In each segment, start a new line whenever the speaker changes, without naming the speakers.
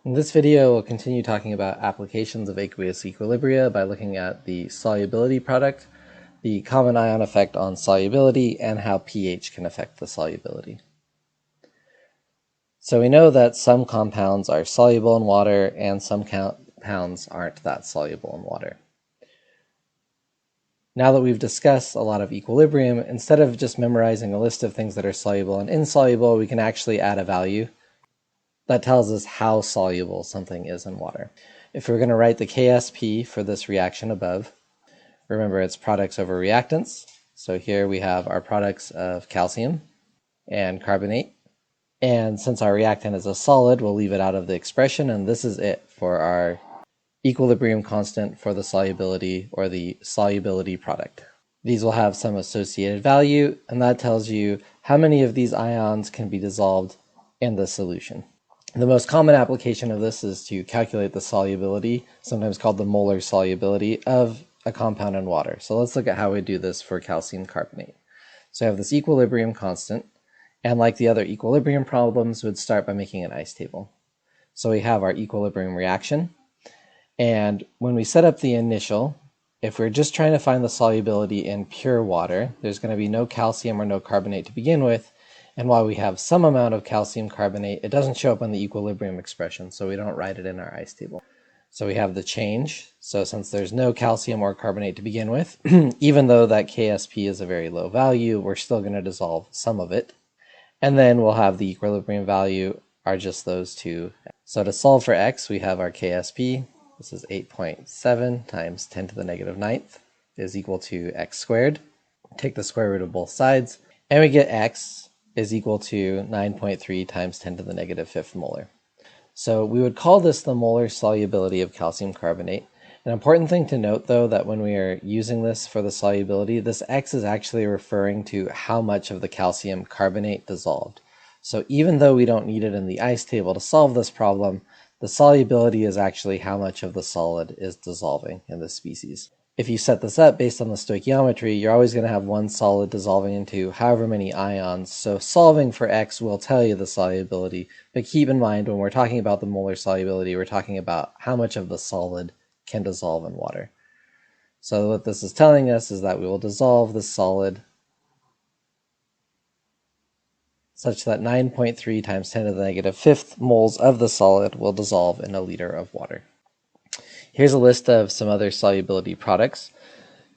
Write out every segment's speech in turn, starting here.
In this video, we'll continue talking about applications of aqueous equilibria by looking at the solubility product, the common ion effect on solubility, and how pH can affect the solubility. So we know that some compounds are soluble in water and some compounds aren't that soluble in water. Now that we've discussed a lot of equilibrium, instead of just memorizing a list of things that are soluble and insoluble, we can actually add a value that tells us how soluble something is in water. If we're going to write the KSP for this reaction above, remember it's products over reactants. So here we have our products of calcium and carbonate. And since our reactant is a solid, we'll leave it out of the expression, and this is it for our equilibrium constant for the solubility or the solubility product. These will have some associated value, and that tells you how many of these ions can be dissolved in the solution. The most common application of this is to calculate the solubility, sometimes called the molar solubility, of a compound in water. So let's look at how we do this for calcium carbonate. So I have this equilibrium constant, and like the other equilibrium problems, we'd start by making an ice table. So we have our equilibrium reaction, and when we set up the initial, if we're just trying to find the solubility in pure water, there's going to be no calcium or no carbonate to begin with. And while we have some amount of calcium carbonate, it doesn't show up on the equilibrium expression, so we don't write it in our ice table. So we have the change. So since there's no calcium or carbonate to begin with, even though that KSP is a very low value, we're still going to dissolve some of it. And then we'll have the equilibrium value are just those two. So to solve for x, we have our KSP. This is 8.7 times 10 to the negative 9th is equal to x squared. Take the square root of both sides, and we get x is equal to 9.3 times 10 to the negative 5th molar. So we would call this the molar solubility of calcium carbonate. An important thing to note, though, that when we are using this for the solubility, this x is actually referring to how much of the calcium carbonate dissolved. So even though we don't need it in the ice table to solve this problem, the solubility is actually how much of the solid is dissolving in this species. If you set this up based on the stoichiometry, you're always going to have one solid dissolving into however many ions, so solving for x will tell you the solubility, but keep in mind when we're talking about the molar solubility, we're talking about how much of the solid can dissolve in water. So what this is telling us is that we will dissolve the solid such that 9.3 times 10 to the negative 5th moles of the solid will dissolve in a liter of water. Here's a list of some other solubility products.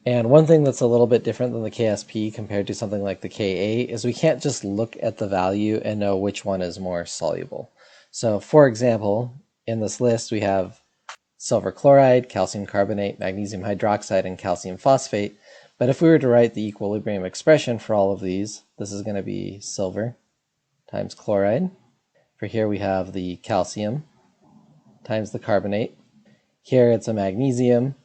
And one thing that's a little bit different than the KSP compared to something like the Ka is we can't just look at the value and know which one is more soluble. So for example, in this list we have silver chloride, calcium carbonate, magnesium hydroxide, and calcium phosphate. But if we were to write the equilibrium expression for all of these, this is going to be silver times chloride. For here we have the calcium times the carbonate. Here it's a magnesium,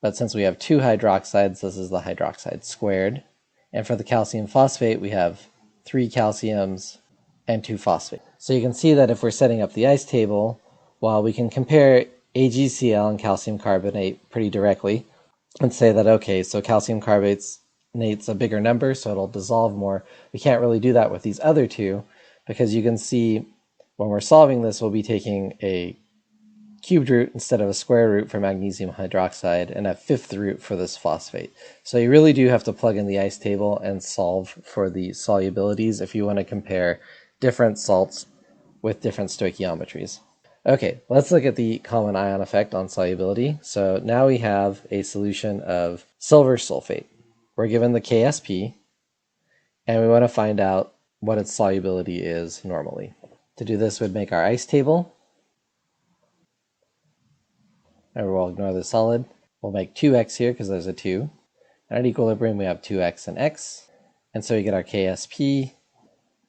but since we have two hydroxides, this is the hydroxide squared. And for the calcium phosphate, we have 3 calciums and 2 phosphates. So you can see that if we're setting up the ice table, while we can compare AgCl and calcium carbonate pretty directly and say that, okay, so calcium carbonate's a bigger number, so it'll dissolve more. We can't really do that with these other two, because you can see when we're solving this, we'll be taking a cubed root instead of a square root for magnesium hydroxide and a 5th root for this phosphate. So you really do have to plug in the ice table and solve for the solubilities if you want to compare different salts with different stoichiometries. Okay, let's look at the common ion effect on solubility. So now we have a solution of silver sulfate. We're given the KSP, and we want to find out what its solubility is normally. To do this, we'd make our ice table. And we'll ignore the solid. We'll make 2x here because there's a 2. And at equilibrium, we have 2x and x. And so we get our KSP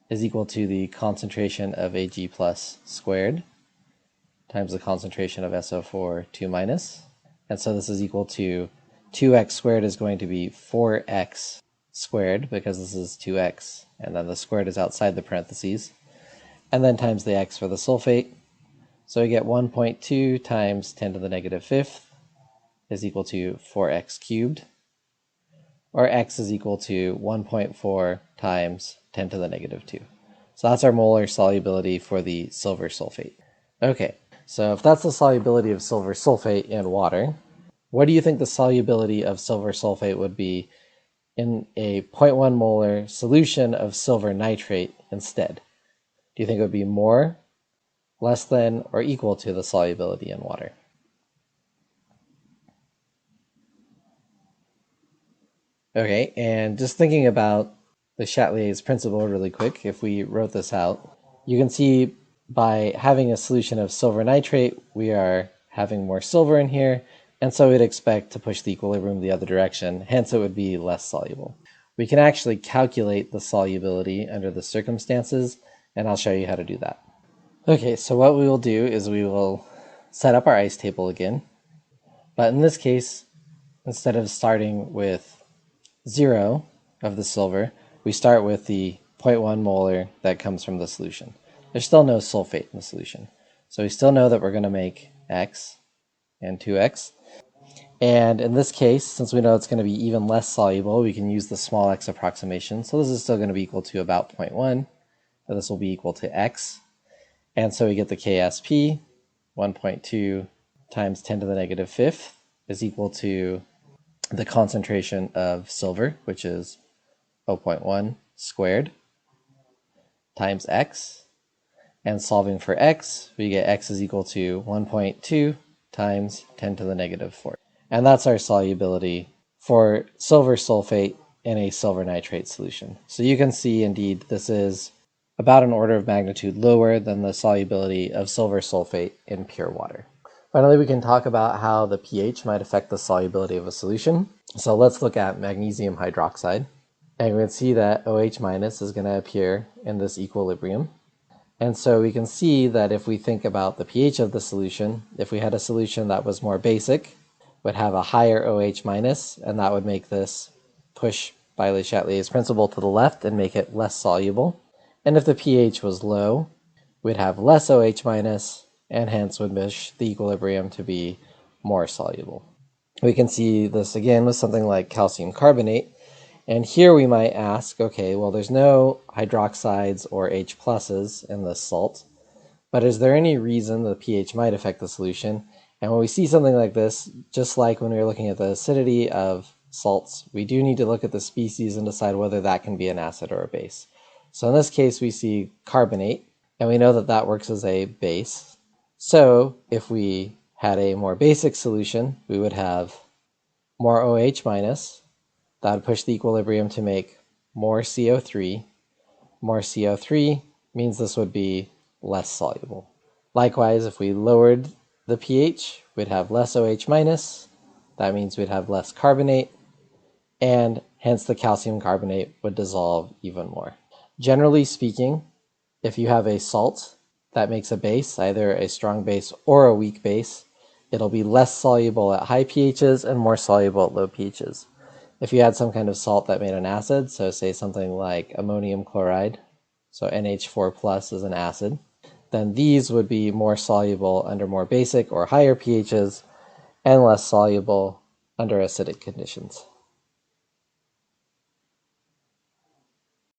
is equal to the concentration of Ag plus squared times the concentration of SO4 2 minus. And so this is equal to 2x squared is going to be 4x squared because this is 2x. And then the squared is outside the parentheses. And then times the x for the sulfate. So we get 1.2 times 10 to the negative 5th is equal to 4x cubed, or x is equal to 1.4 times 10 to the negative 2. So that's our molar solubility for the silver sulfate. Okay, So if that's the solubility of silver sulfate in water, what do you think the solubility of silver sulfate would be in a 0.1 molar solution of silver nitrate instead? Do you think it would be more, less than, or equal to the solubility in water? Okay, and just thinking about the Chatelier's principle really quick, if we wrote this out, you can see by having a solution of silver nitrate, we are having more silver in here, and so we'd expect to push the equilibrium the other direction, hence it would be less soluble. We can actually calculate the solubility under the circumstances, and I'll show you how to do that. Okay, so what we will do is we will set up our ice table again, but in this case, instead of starting with 0 of the silver, we start with the 0.1 molar that comes from the solution. There's still no sulfate in the solution, so we still know that we're going to make x and 2x. And in this case, since we know it's going to be even less soluble, we can use the small x approximation. So this is still going to be equal to about 0.1, so this will be equal to x. And so we get the KSP, 1.2 times 10 to the negative fifth is equal to the concentration of silver, which is 0.1 squared, times x. And solving for x, we get x is equal to 1.2 times 10 to the negative 4. And that's our solubility for silver sulfate in a silver nitrate solution. So you can see, indeed, this is about an order of magnitude lower than the solubility of silver sulfate in pure water. Finally, we can talk about how the pH might affect the solubility of a solution. So let's look at magnesium hydroxide. And we can see that OH minus is going to appear in this equilibrium. And so we can see that if we think about the pH of the solution, if we had a solution that was more basic, would have a higher OH minus, and that would make this push by Le Chatelier's principle to the left and make it less soluble. And if the pH was low, we'd have less OH minus, and hence would push the equilibrium to be more soluble. We can see this again with something like calcium carbonate. And here we might ask, okay, well, there's no hydroxides or H pluses in this salt, but is there any reason the pH might affect the solution? And when we see something like this, just like when we were looking at the acidity of salts, we do need to look at the species and decide whether that can be an acid or a base. So in this case, we see carbonate, and we know that that works as a base. So if we had a more basic solution, we would have more OH minus. That would push the equilibrium to make more CO3. More CO3 means this would be less soluble. Likewise, if we lowered the pH, we'd have less OH minus. That means we'd have less carbonate, and hence the calcium carbonate would dissolve even more. Generally speaking, if you have a salt that makes a base, either a strong base or a weak base, it'll be less soluble at high pHs and more soluble at low pHs. If you had some kind of salt that made an acid, so say something like ammonium chloride, so NH4 plus is an acid, then these would be more soluble under more basic or higher pHs and less soluble under acidic conditions.